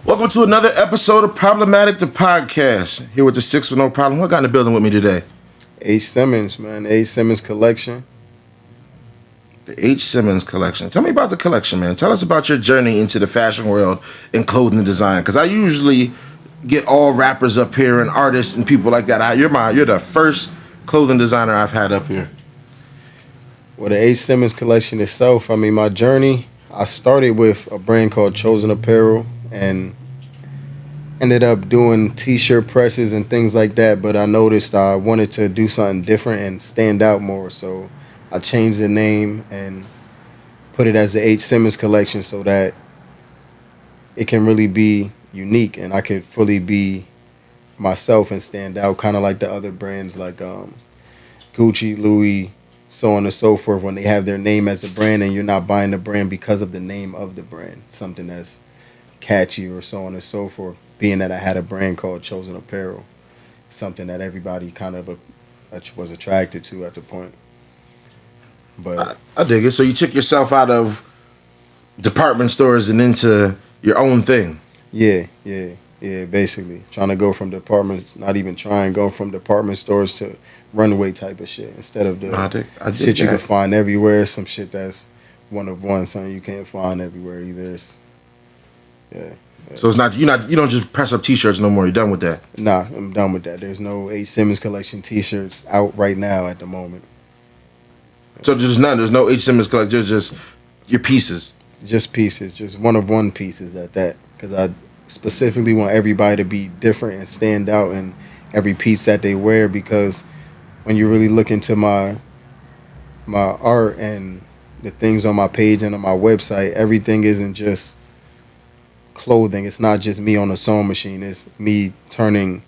Welcome to another episode of Problematic the Podcast. Here with the Six with No Problem. What got in the building with me today? H Simmons, man. The H Simmons collection. The H Simmons collection. Tell me about the collection, man. Tell us about your journey into the fashion world and clothing design. Because I usually get all rappers up here and artists and people like that. You're the first clothing designer I've had up here. Well, the H Simmons collection itself, my journey, I started with a brand called Chosen Apparel and ended up doing t-shirt presses and things like that, but I noticed I wanted to do something different and stand out more, so I changed the name and put it as the H Simmons collection so that it can really be unique and I could fully be myself and stand out, kind of like the other brands like Gucci, Louis, so on and so forth, when they have their name as a brand and you're not buying the brand because of the name of the brand, something that's catchy or so on and so forth. Being that I had a brand called Chosen Apparel, something that everybody kind of was attracted to at the point. But I dig it. So you took yourself out of department stores and into your own thing. Yeah. Basically, trying to go from departments, go from department stores to runway type of shit instead of the I dig shit that. you can find everywhere. Some shit that's one of one, something you can't find everywhere either. Yeah. So it's not you don't just press up t-shirts no more. You're done with that. Nah, I'm done with that. There's no H Simmons collection t-shirts out right now at the moment. So there's no H Simmons collection. Just your pieces. Just pieces, just one of one pieces at that. Because I specifically want everybody to be different and stand out in every piece that they wear. Because when you really look into my art and the things on my page and on my website, everything isn't just clothing. It's not just me on a sewing machine. It's me turning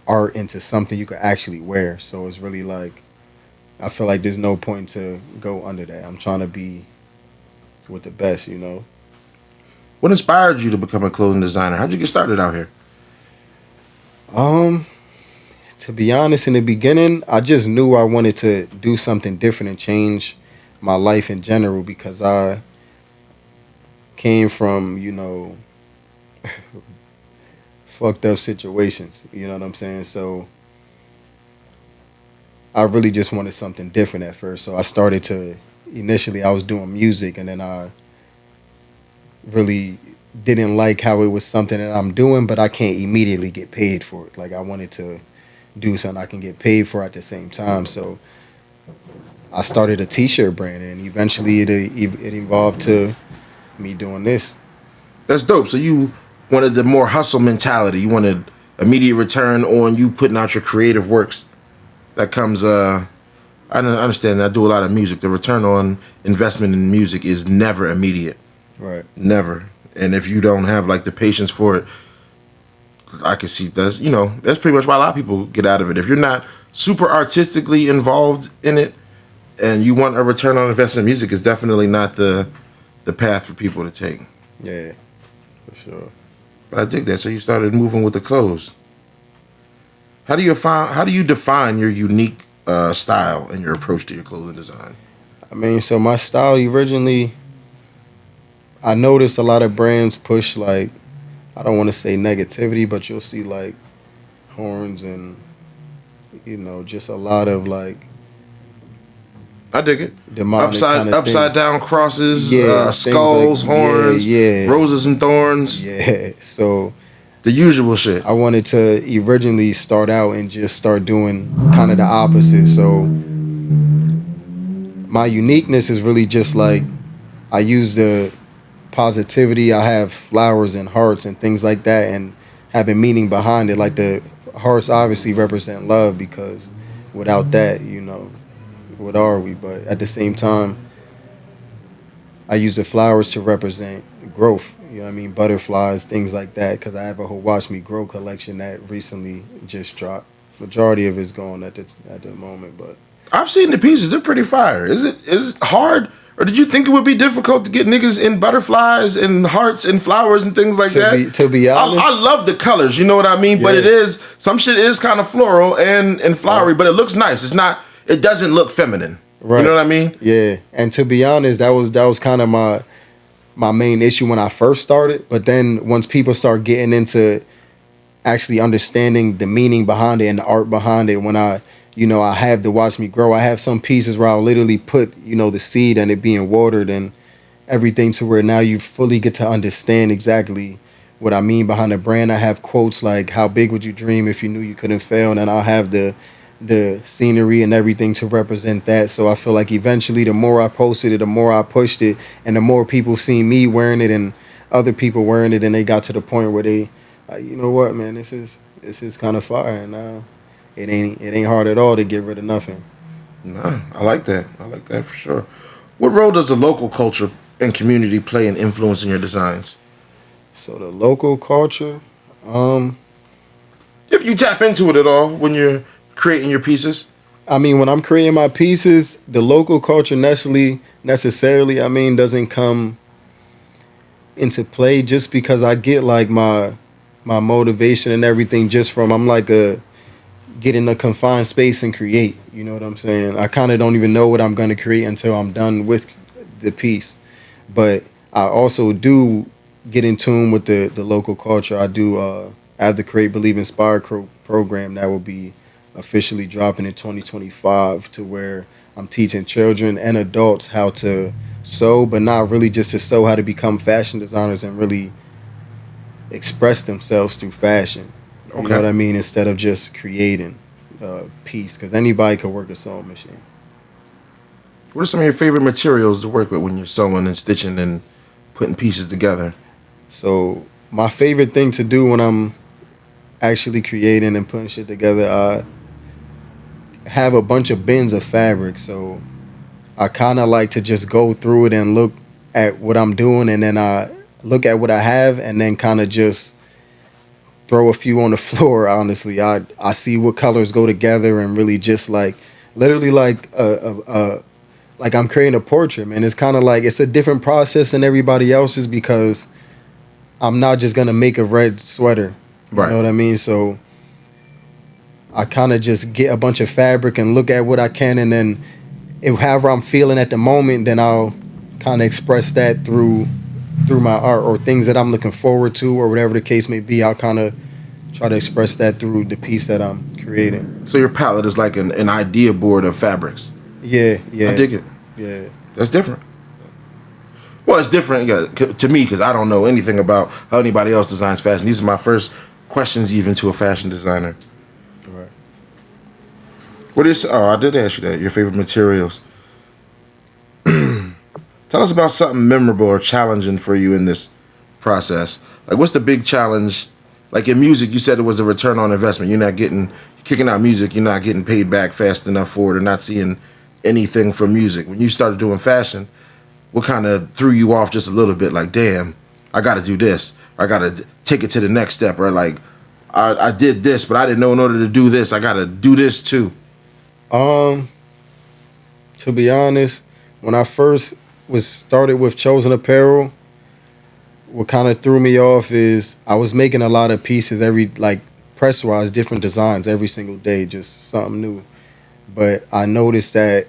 art into something you could actually wear. So it's really like, I feel like there's no point to go under that. I'm trying to be with the best, you know. What inspired you to become a clothing designer? How'd you get started out here? To be honest, in the beginning, I just knew I wanted to do something different and change my life in general because I came from, fucked up situations, you know what I'm saying? So I really just wanted something different at first. So I started to, initially I was doing music and then I really didn't like how it was something that I'm doing, but I can't immediately get paid for it. Like I wanted to do something I can get paid for at the same time. So I started a t-shirt brand and eventually it evolved to me doing this. That's dope. So you wanted the more hustle mentality. You wanted immediate return on you putting out your creative works. That comes, I understand that I do a lot of music. The return on investment in music is never immediate. Right. Never. And if you don't have like the patience for it, I can see that's pretty much why a lot of people get out of it. If you're not super artistically involved in it and you want a return on investment in music, it's definitely not the path for people to take. Yeah, for sure. But I dig that. So you started moving with the clothes. How do you define your unique style and your approach to your clothing design? So my style originally, I noticed a lot of brands push like, I don't want to say negativity, but you'll see like horns and, just a lot of like, I dig it. Upside down crosses, skulls, like, horns, roses and thorns. Yeah, so the usual shit. I wanted to originally start out and just start doing kind of the opposite. So my uniqueness is really just like, I use the positivity. I have flowers and hearts and things like that and having meaning behind it. Like the hearts obviously represent love because without that, what are we? But at the same time, I use the flowers to represent growth. You know what I mean? Butterflies, things like that. Because I have a whole Watch Me Grow collection that recently just dropped. Majority of it's gone at the moment, but I've seen the pieces. They're pretty fire. Is it hard? Or did you think it would be difficult to get niggas in butterflies and hearts and flowers and things like that? To be honest, I love the colors. You know what I mean? Yeah. But some shit is kind of floral and flowery, but it looks nice. It doesn't look feminine. Right. You know what I mean? Yeah. And to be honest, that was kind of my main issue when I first started. But then once people start getting into actually understanding the meaning behind it and the art behind it, when I have to watch me grow. I have some pieces where I'll literally put, the seed and it being watered and everything, to where now you fully get to understand exactly what I mean behind the brand. I have quotes like, "How big would you dream if you knew you couldn't fail?" And I'll have the scenery and everything to represent that. So I feel like eventually the more I posted it, the more I pushed it, and the more people seen me wearing it and other people wearing it, and they got to the point where they, you know what, man, this is kind of fire, and now it ain't hard at all to get rid of nothing. Nah, I like that. I like that for sure. What role does the local culture and community play in influencing your designs? So the local culture, If you tap into it at all when you're creating your pieces. I mean, when I'm creating my pieces, the local culture necessarily, I mean, doesn't come into play, just because I get like my motivation and everything just from, I'm like a get in a confined space and create. You know what I'm saying? I kind of don't even know what I'm gonna create until I'm done with the piece. But I also do get in tune with the local culture. I have the Create, Believe, Inspire program that will be officially dropping in 2025, to where I'm teaching children and adults how to sew, but not really just to sew, how to become fashion designers and really express themselves through fashion. You know Okay. what I mean? Instead of just creating a piece, because anybody could work a sewing machine. What are some of your favorite materials to work with when you're sewing and stitching and putting pieces together? So my favorite thing to do when I'm actually creating and putting shit together, I have a bunch of bins of fabric. So I kind of like to just go through it and look at what I'm doing, and then I look at what I have, and then kind of just throw a few on the floor. Honestly, I see what colors go together, and really just like literally like I'm creating a portrait, man. It's kind of like it's a different process than everybody else's, because I'm not just gonna make a red sweater. You Right. know what I mean? So I kind of just get a bunch of fabric and look at what I can, and then however I'm feeling at the moment, then I'll kind of express that through my art, or things that I'm looking forward to, or whatever the case may be. I'll kind of try to express that through the piece that I'm creating. So your palette is like an idea board of fabrics. Yeah, yeah, I dig it. yeah. That's different. Well, it's different to me because I don't know anything about how anybody else designs fashion. These are my first questions even to a fashion designer. Right. What is? Oh, I did ask you that. Your favorite materials. Tell us about something memorable or challenging for you in this process. Like, what's the big challenge? Like in music, you said it was the return on investment. Kicking out music, you're not getting paid back fast enough for it, or not seeing anything from music. When you started doing fashion, what kind of threw you off just a little bit? Like, damn, I got to do this. I got to take it to the next step. Or like, I did this, but I didn't know in order to do this, I got to do this too. Um, to be honest, when I first was started with Chosen Apparel, what kind of threw me off is I was making a lot of pieces like press wise, different designs every single day, just something new. But I noticed that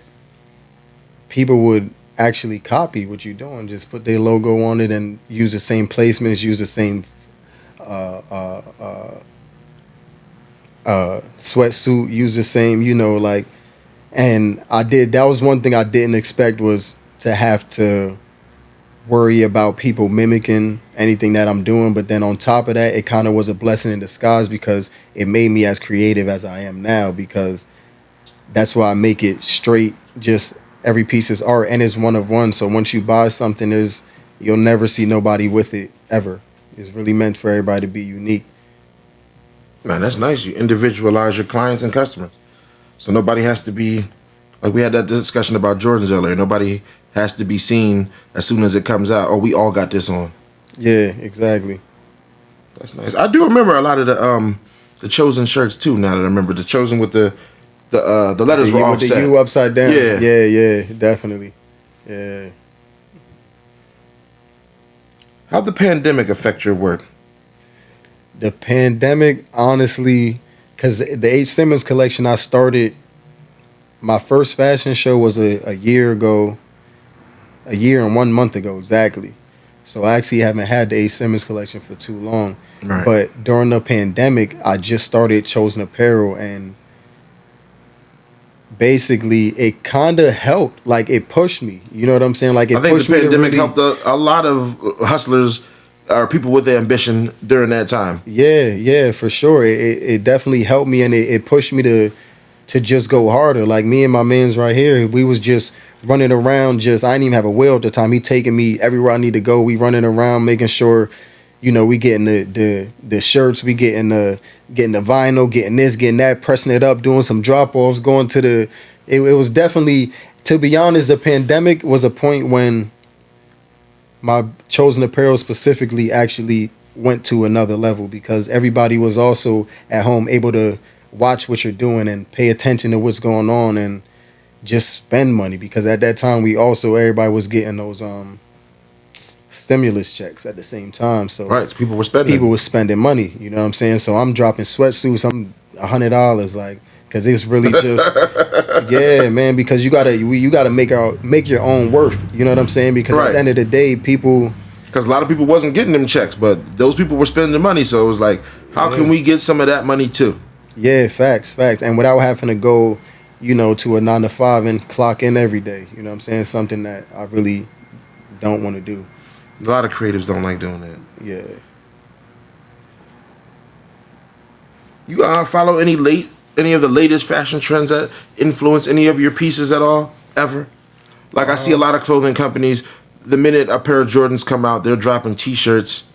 people would actually copy what you're doing, just put their logo on it and use the same placements, use the same uh, uh, uh, sweatsuit, use the same, like. And that was one thing I didn't expect, was to have to worry about people mimicking anything that I'm doing. But then on top of that, it kind of was a blessing in disguise, because it made me as creative as I am now, because that's why I make it straight, just every piece is art, and it's one of one. So once you buy something, you'll never see nobody with it ever. It's really meant for everybody to be unique. Man, that's nice. You individualize your clients and customers. So nobody has to be, like we had that discussion about Jordans earlier. Nobody has to be seen as soon as it comes out. Oh, we all got this on. Yeah, exactly. That's nice. I do remember a lot of the Chosen shirts too. Now that I remember, the Chosen with the letters were With the offset. U upside down. Yeah. Yeah, definitely. Yeah. How'd the pandemic affect your work? The pandemic, honestly, because the H Simmons collection, I started, my first fashion show was a year ago, a year and 1 month ago exactly. So I actually haven't had the H Simmons collection for too long. Right. But during the pandemic, I just started Chosen Apparel, and basically it kind of helped. Like, it pushed me. You know what I'm saying? Like, it I think pushed the me to pandemic really, helped a lot of hustlers or people with ambition during that time. Yeah, for sure. It definitely helped me, and it pushed me to just go harder. Like, me and my mans right here, we was just running around. Just, I didn't even have a wheel at the time. He taking me everywhere I need to go. We running around making sure, we getting the shirts, we getting the vinyl, getting this, getting that, pressing it up, doing some drop offs, going to the. It was definitely, to be honest, the pandemic was a point when my Chosen Apparel specifically actually went to another level, because everybody was also at home able to watch what you're doing and pay attention to what's going on and just spend money, because at that time everybody was getting those stimulus checks at the same time. So Right. So people were spending. people was spending money, you know what I'm saying? So I'm dropping sweatsuits, I'm $100, like, because it's really just yeah, man, because you gotta make your own worth, you know what I'm saying? Because at Right. the end of the day, people. Because a lot of people wasn't getting them checks, but those people were spending the money. So it was like, how can we get some of that money too? Yeah, facts, and without having to go, to a 9 to 5 and clock in every day, you know what I'm saying? Something that I really don't want to do. A lot of creatives don't like doing that. Yeah. You follow any of the latest fashion trends that influence any of your pieces at all, ever? Like, I see a lot of clothing companies, the minute a pair of Jordans come out, they're dropping T-shirts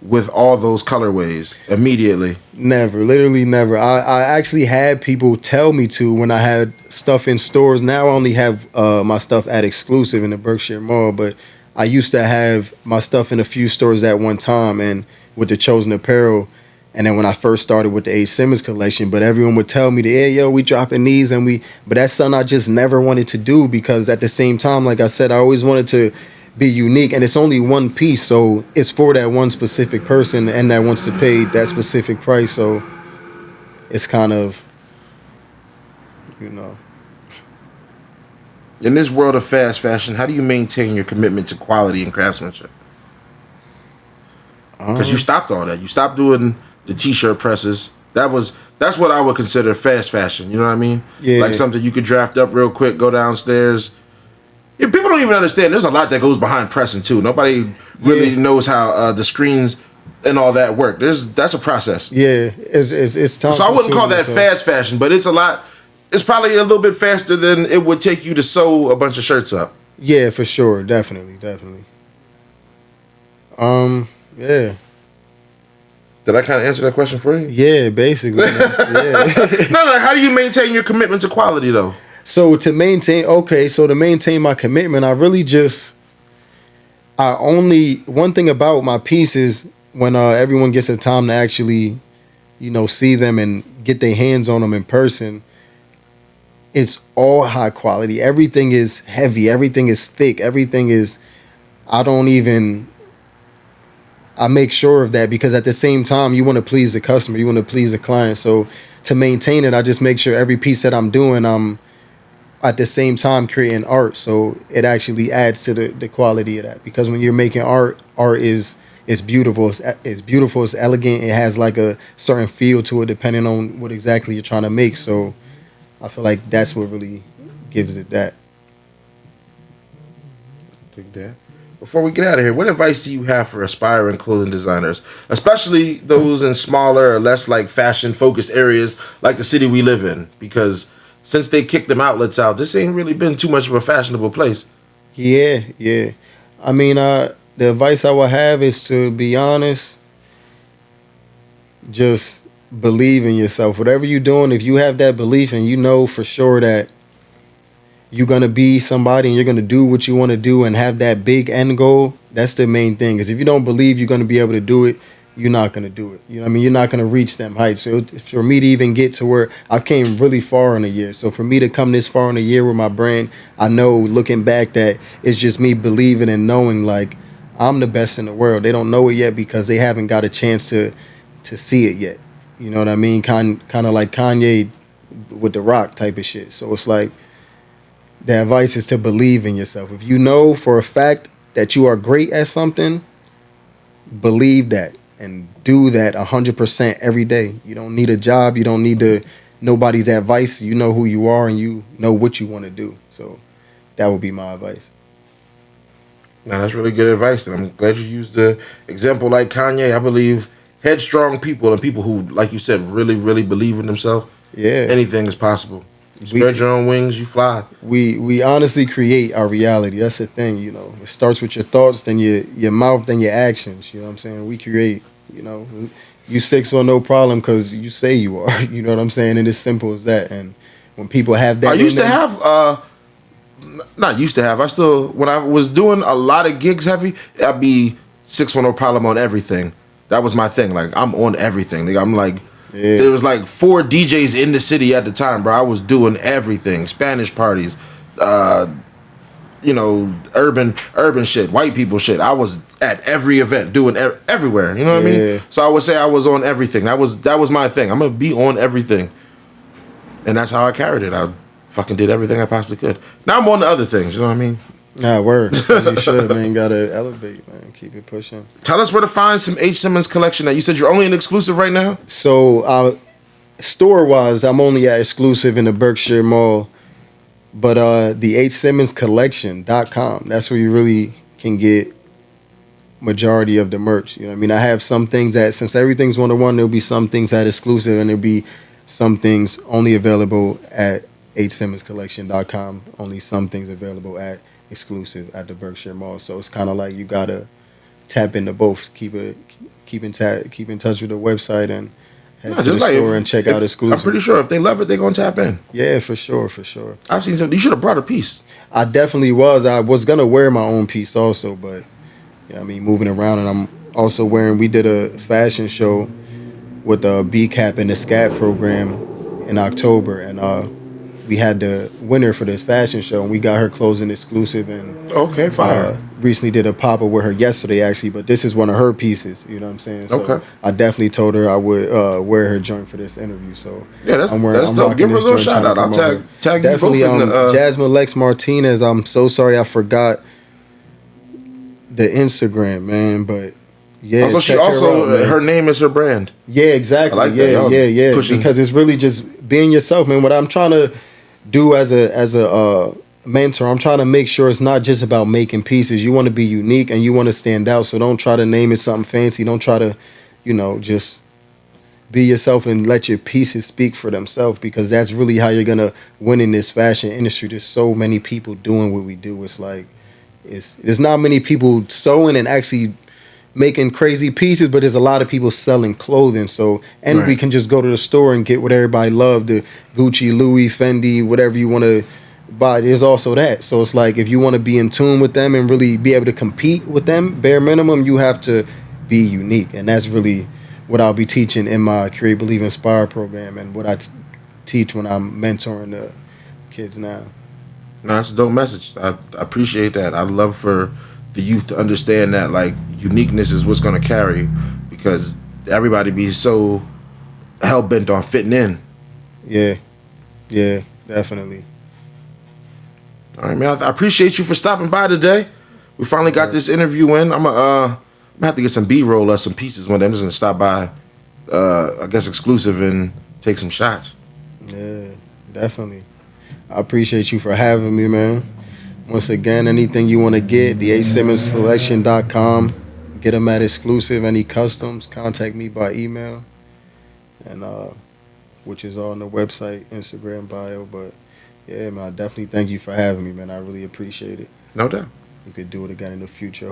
with all those colorways immediately. Never, literally never. I actually had people tell me to when I had stuff in stores. Now I only have my stuff at Exclusive in the Berkshire Mall, but I used to have my stuff in a few stores at one time, and with the Chosen Apparel. And then when I first started with the H Simmons collection, but everyone would tell me that, hey, yo, we dropping these, but that's something I just never wanted to do, because at the same time, like I said, I always wanted to be unique, and it's only one piece, so it's for that one specific person and that wants to pay that specific price. So it's kind of, In this world of fast fashion, how do you maintain your commitment to quality and craftsmanship? Because you stopped all that. You stopped doing the T-shirt presses. That's what I would consider fast fashion. You know what I mean? Yeah. Like something you could draft up real quick, go downstairs. Yeah, people don't even understand. There's a lot that goes behind pressing too. Nobody really knows how the screens and all that work. That's a process. yeah, it's time. So I wouldn't call that consuming, so- fast fashion, but it's a lot. It's probably a little bit faster than it would take you to sew a bunch of shirts up. Yeah, for sure, definitely. Yeah, Did I kind of answer that question for you? yeah, basically. Man. Yeah. No. How do you maintain your commitment to quality though? So to maintain my commitment, one thing about my pieces, when everyone gets the time to actually, see them and get their hands on them in person, it's all high quality. Everything is heavy. Everything is thick. I make sure of that, because at the same time, you want to please the customer. You want to please the client. So to maintain it, I just make sure every piece that I'm doing, I'm at the same time creating art. So it actually adds to the quality of that. Because when you're making art is beautiful. It's beautiful. It's elegant. It has like a certain feel to it, depending on what exactly you're trying to make. So I feel like that's what really gives it that. Take that. Before we get out of here, what advice do you have for aspiring clothing designers, especially those in smaller or less like fashion focused areas like the city we live in? Because since they kicked them outlets out, this ain't really been too much of a fashionable place. Yeah. I mean, the advice I would have is to be honest. Just believe in yourself. Whatever you're doing, if you have that belief and you know for sure that you're going to be somebody and you're going to do what you want to do and have that big end goal, that's the main thing. Because if you don't believe you're going to be able to do it, you're not going to do it. You know what I mean? You're not going to reach them heights. So for me to even get to where I've came really far in a year. So for me to come this far in a year with my brand, I know looking back that it's just me believing and knowing like I'm the best in the world. They don't know it yet because they haven't got a chance to see it yet. You know what I mean? Kind of like Kanye with The Rock type of shit. So it's like the advice is to believe in yourself. If you know for a fact that you are great at something, believe that and do that 100% every day. You don't need a job. You don't need nobody's advice. You know who you are and you know what you want to do. So that would be my advice. Now that's really good advice, and I'm glad you used the example like Kanye. I believe headstrong people and people who, like you said, really, really believe in themselves. Yeah, Anything is possible. You spread your own wings, you fly. we honestly create our reality. That's the thing, you know. It starts with your thoughts, then your mouth, then your actions. You know what I'm saying? We create. You know, you 6'1" no problem because you say you are. You know what I'm saying? And it's simple as that. And when people have that, I used to have. Not used to have. I still, when I was doing a lot of gigs heavy, I'd be 6'1" no problem on everything. That was my thing. Like, I'm on everything. Like, I'm like, there was like 4 DJs in the city at the time, bro. I was doing everything. Spanish parties, you know, urban shit, white people shit. I was at every event, doing everywhere. You know what I mean? So I would say I was on everything. That was my thing. I'm gonna be on everything, and that's how I carried it. I fucking did everything I possibly could. Now I'm on to other things. You know what I mean? Nah, word. As you should, man. You gotta elevate, man. Keep it pushing. Tell us where to find some H Simmons collection. Now you said you're only an exclusive right now. So store wise, I'm only at exclusive in the Berkshire Mall. But the H Simmons collection.com, that's where you really can get majority of the merch. You know what I mean? I have some things that, since everything's 1-to-1, there'll be some things at exclusive and there'll be some things only available at hsimmonscollection.com. Only some things available at exclusive at the Berkshire Mall. So it's kind of like you gotta tap into both. Keep in touch with the website and head to the store and check out exclusive. I'm pretty sure if they love it, they're gonna tap in. Yeah, for sure. I've seen some. You should have brought a piece. I definitely was. I was gonna wear my own piece also, but you know, I mean, moving around, and I'm also wearing. We did a fashion show with the BCAP and the SCAT program in October, and we had the winner for this fashion show, and we got her closing exclusive. And okay, fire. Recently did a pop up with her yesterday, actually, but this is one of her pieces. You know what I'm saying? So okay. I definitely told her I would wear her joint for this interview. So yeah, that's dope. Give her a little shout out. I'll tag definitely, you both in the. Jasmine Lex Martinez. I'm so sorry I forgot the Instagram, man, but. Yeah, so she also her name is her brand. Yeah, exactly. I like that. Yeah. Pushing. Because it's really just being yourself, man. What I'm trying to do as a mentor, I'm trying to make sure it's not just about making pieces. You want to be unique and you want to stand out. So don't try to name it something fancy. Don't try to, just be yourself and let your pieces speak for themselves, because that's really how you're gonna win in this fashion industry. There's so many people doing what we do. It's like there's not many people sewing and actually making crazy pieces, but there's a lot of people selling clothing. So we can just go to the store and get what everybody loves, the Gucci, Louis, Fendi, whatever you want to buy. There's also that. So it's like, if you want to be in tune with them and really be able to compete with them, bare minimum, you have to be unique. And that's really what I'll be teaching in my Create, Believe, Inspire program, and what I teach when I'm mentoring the kids now. No, that's a dope message. I appreciate that. I'd love for the youth to understand that, like, uniqueness is what's going to carry, because everybody be so hell-bent on fitting in. Yeah, definitely. All right, man, I appreciate you for stopping by today. We finally got this interview in. I'm gonna have to get some B-roll or some pieces one day. I'm just going to stop by, I guess, exclusive, and take some shots. Yeah, definitely. I appreciate you for having me, man. Once again, anything you want to get, the hsimmonscollection.com. Get them at exclusive. Any customs, contact me by email, and which is on the website, Instagram bio. But yeah, man, I definitely thank you for having me, man. I really appreciate it. No doubt. We could do it again in the future.